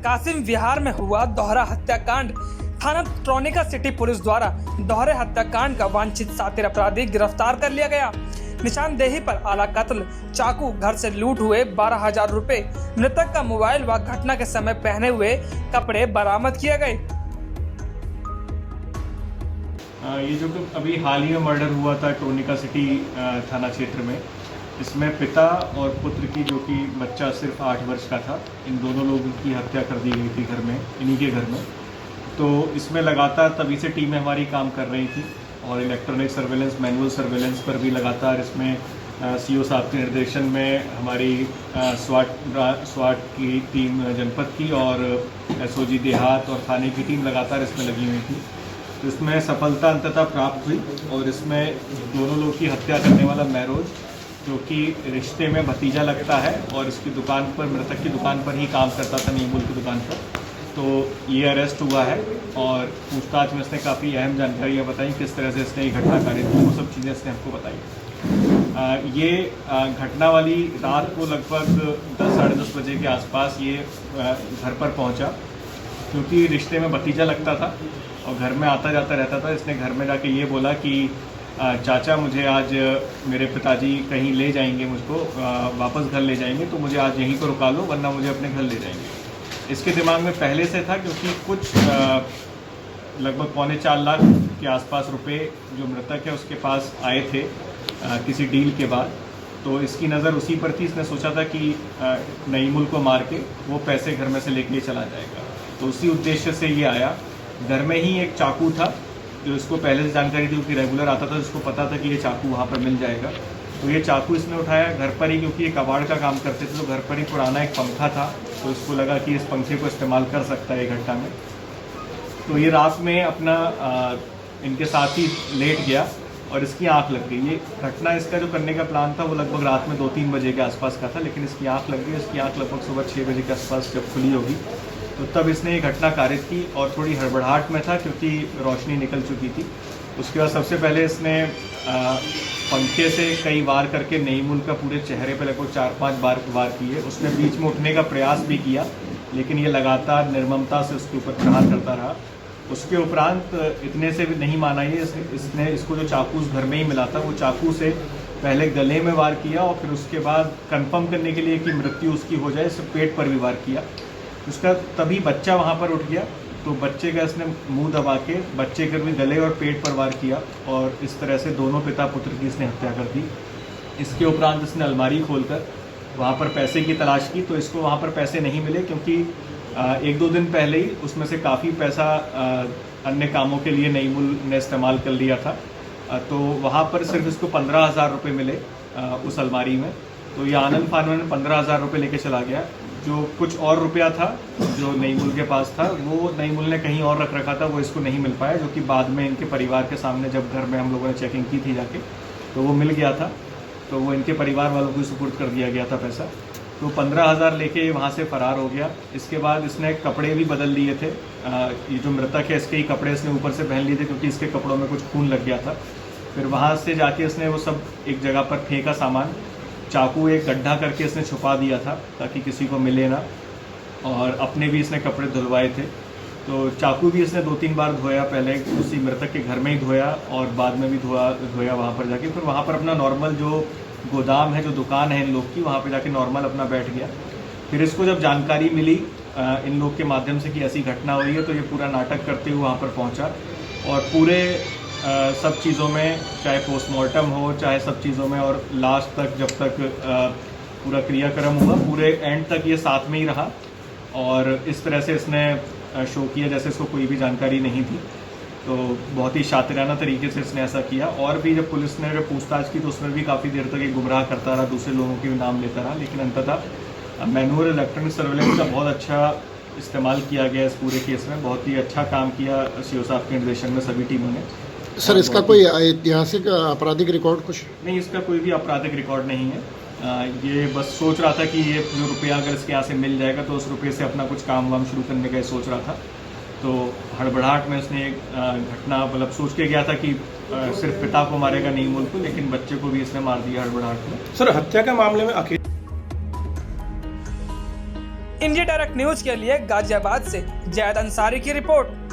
कासिम विहार में हुआ दोहरा हत्याकांड। थाना ट्रोनिका सिटी पुलिस द्वारा दोहरे हत्याकांड का वांछित शातिर अपराधी गिरफ्तार कर लिया गया। निशानदेही पर आला कत्ल, चाकू, घर से लूट हुए 12,000 रुपए, मृतक का मोबाइल व घटना के समय पहने हुए कपड़े बरामद किए गए। ये जो अभी हाल ही में मर्डर हुआ था ट्रोनिका सिटी थाना क्षेत्र में, इसमें पिता और पुत्र की, जो कि बच्चा सिर्फ 8 वर्ष का था, इन दोनों लोगों की हत्या कर दी गई थी घर में, इन्हीं के घर में। तो इसमें लगातार तभी से टीमें हमारी काम कर रही थी और इलेक्ट्रॉनिक सर्वेलेंस, मैनुअल सर्वेलेंस पर भी लगातार इसमें सीओ साहब के निर्देशन में हमारी स्वाट की टीम जनपद की और एसओजी देहात और थाने की टीम लगातार इसमें लगी हुई थी। तो इसमें सफलता अंततः प्राप्त हुई और इसमें दोनों लोग की हत्या करने वाला महरोज, जो कि रिश्ते में भतीजा लगता है और इसकी दुकान पर, मृतक की दुकान पर ही काम करता था, नीमूल की दुकान पर, तो ये अरेस्ट हुआ है और पूछताछ में इसने काफ़ी अहम जानकारियाँ बताई, किस तरह से इसने ये घटना कारित की, वो सब चीज़ें इसने हमको बताई। ये घटना वाली रात को लगभग 10 साढ़े 10 बजे के आसपास ये घर पर पहुंचा, क्योंकि रिश्ते में भतीजा लगता था और घर में आता जाता रहता था। इसने घर में जाके ये बोला कि चाचा, मुझे आज मेरे पिताजी कहीं ले जाएंगे, मुझको वापस घर ले जाएंगे, तो मुझे आज यहीं पर रुका लो, वरना मुझे अपने घर ले जाएंगे। इसके दिमाग में पहले से था, क्योंकि कुछ लगभग 3.25 लाख के आसपास रुपए जो मृतक है उसके पास आए थे किसी डील के बाद, तो इसकी नज़र उसी पर थी। इसने सोचा था कि नईमुल को मार के वो पैसे घर में से लेके चला जाएगा, तो उसी उद्देश्य से ये आया। घर में ही एक चाकू था जो इसको पहले से जानकारी थी, क्योंकि रेगुलर आता था, इसको पता था कि ये चाकू वहाँ पर मिल जाएगा, तो ये चाकू इसने उठाया घर पर ही, क्योंकि ये कबाड़ का काम करते थे, तो घर पर ही पुराना एक पंखा था, तो इसको लगा कि इस पंखे को इस्तेमाल कर सकता है ये घटना में। तो ये रात में अपना इनके साथ ही लेट गया और इसकी आंख लग गई। ये घटना, इसका जो करने का प्लान था वो लगभग रात में 2-3 बजे के आसपास का था, लेकिन इसकी आंख लग गई। इसकी आंख लगभग सुबह 6 बजे के आसपास जब खुली होगी, तो तब इसने ये घटना कारित की और थोड़ी हड़बड़ाहट में था, क्योंकि रोशनी निकल चुकी थी। उसके बाद सबसे पहले इसने पंखे से कई वार करके नईमुल का पूरे चेहरे पे लगभग 4-5 बार वार किए। उसने बीच में उठने का प्रयास भी किया, लेकिन ये लगातार निर्ममता से उसके ऊपर प्रहार करता रहा। उसके उपरांत इतने से भी नहीं माना ये, इसने इसको जो चाकू घर में ही मिला था, वो चाकू से पहले गले में वार किया और फिर उसके बाद कंफर्म करने के लिए कि मृत्यु उसकी हो जाए, इसे पेट पर भी वार किया। उसका तभी बच्चा वहाँ पर उठ गया, तो बच्चे का इसने मुंह दबा के बच्चे के भी गले और पेट पर वार किया और इस तरह से दोनों पिता पुत्र की इसने हत्या कर दी। इसके उपरांत इसने अलमारी खोलकर वहाँ पर पैसे की तलाश की, तो इसको वहाँ पर पैसे नहीं मिले, क्योंकि 1-2 दिन पहले ही उसमें से काफ़ी पैसा अन्य कामों के लिए नईमुल ने इस्तेमाल कर लिया था। तो वहाँ पर सिर्फ इसको 15,000 रुपये मिले उस अलमारी में। तो ये आनंद फानन में 15,000 रुपये लेके चला गया। जो कुछ और रुपया था जो नईमुल के पास था, वो नईमुल ने कहीं और रख रखा था, वो इसको नहीं मिल पाया, जो कि बाद में इनके परिवार के सामने जब घर में हम लोगों ने चेकिंग की थी जाके, तो वो मिल गया था, तो वो इनके परिवार वालों को सुपुर्द कर दिया गया था पैसा। तो 15,000 लेके वहाँ से फरार हो गया। इसके बाद इसने कपड़े भी बदल लिए थे। ये जो मृतक है इसके ही कपड़े इसने ऊपर से पहन लिए थे, क्योंकि इसके कपड़ों में कुछ खून लग गया था। फिर वहाँ से जाके इसने वो सब एक जगह पर फेंका सामान, चाकू एक गड्ढा करके इसने छुपा दिया था ताकि किसी को मिले ना, और अपने भी इसने कपड़े धुलवाए थे। तो चाकू भी इसने 2-3 बार धोया, पहले उसी मृतक के घर में ही धोया और बाद में भी धोया वहाँ पर जाके। फिर वहाँ पर अपना नॉर्मल जो गोदाम है, जो दुकान है इन लोग की, वहाँ पे जाके नॉर्मल अपना बैठ गया। फिर इसको जब जानकारी मिली इन लोग के माध्यम से कि ऐसी घटना हुई है, तो ये पूरा नाटक करते हुए वहाँ पर पहुँचा और पूरे सब चीज़ों में, चाहे पोस्टमार्टम हो, चाहे सब चीज़ों में, और लास्ट तक जब तक पूरा क्रियाक्रम हुआ, पूरे एंड तक ये साथ में ही रहा और इस तरह से इसने शो किया जैसे इसको कोई भी जानकारी नहीं थी। तो बहुत ही शातिराना तरीके से इसने ऐसा किया। और भी जब पुलिस ने जब पूछताछ की तो उसमें भी काफ़ी देर तक ये गुमराह करता रहा, दूसरे लोगों के भी नाम लेता रहा, लेकिन अंततः मैनुअल इलेक्ट्रॉनिक सर्वेलेंस का बहुत अच्छा इस्तेमाल किया गया इस पूरे केस में। बहुत ही अच्छा काम किया सीओ साहब के निर्देशन में सभी टीमों ने। सर, इसका कोई ऐतिहासिक आपराधिक रिकॉर्ड कुछ नहीं? इसका कोई भी आपराधिक रिकॉर्ड नहीं है। ये बस सोच रहा था कि ये जो रुपया अगर इसके यहाँ से मिल जाएगा तो उस रुपये से अपना कुछ काम वाम शुरू करने का सोच रहा था। तो हड़बड़ाहट में उसने एक घटना, मतलब सोच के गया था कि सिर्फ पिता को मारेगा नीमूल को, लेकिन बच्चे को भी इसने मार दिया हड़बड़ाहट में। सर, हत्या के मामले में इंडिया डायरेक्ट न्यूज के लिए गाजियाबाद से जैद अंसारी की रिपोर्ट।